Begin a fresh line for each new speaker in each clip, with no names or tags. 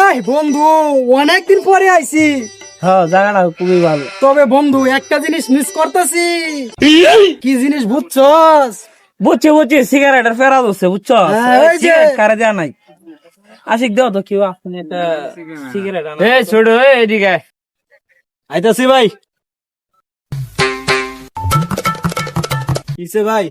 এই বন্ধু, অনেকদিন পরে আইছি।
হ্যাঁ, জায়গাটা খুবই ভালো।
তবে বন্ধু, একটা জিনিস মিস করতেছি। কি জিনিস বুঝছস?
বুঝছি সিগারেটের ফেরা হচ্ছে, বুঝছো?
হ্যাঁ, ওই যে।
সিগারেট কারে দেয়া নাই। আশিক দেও তো কেউ আপনি একটা সিগারেট আনা।
ছোট এদিকে আইতাছি ভাই। কিসে ভাই?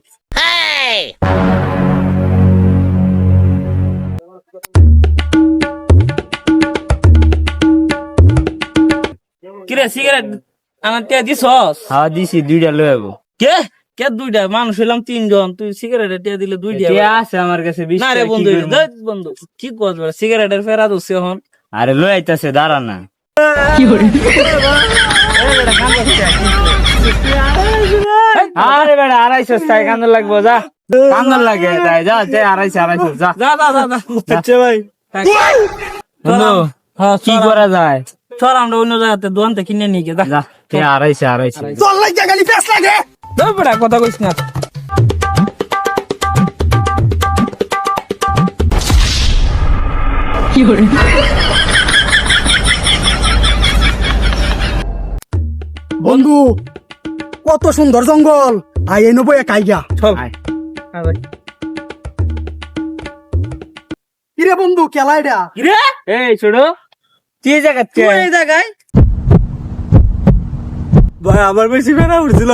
কিরে সিগারেট আনার টিয়া দিছস?
হ্যাঁ দিছি, দুইটা লই আবো।
কে কে দুইটা? মানুষ হইলাম তিনজন, তুই সিগারেটের টিয়া দিলে দুইটা?
কে আছে আমার কাছে 20
না রে
টাকা,
বন্ধু,
কি করবো?
বন্ধু কি করবে? সিগারেটের ফেরা হচ্ছে এখন।
আরে লই আইতাছে, দাঁড়া না। আরে বেটা, 250 টাকা কান্দন লাগবো, যা কান্দন লাগে, তাই যা 250 যা।
যা যা যা যা।
আচ্ছা ভাই, বন্ধু
হ্যাঁ,
কি করা যায়?
চল আমরা অন্য জায়গাতে দোকান থেকে কিনে নিয়ে গিয়ে
যা 250
তোর লাগে খালি পেছ লাগে।
বেটা কথা কইস না।
বন্ধু, কত সুন্দর জঙ্গল। আই এনো বই কাইগা।
চল
আয়।
কিরে বন্ধু, খেলা এটা?
কিরে
এই ছোট, তুই জায়গা
তুই এই জায়গায়?
ভাই আমার বেশি ফেরা উঠছিল।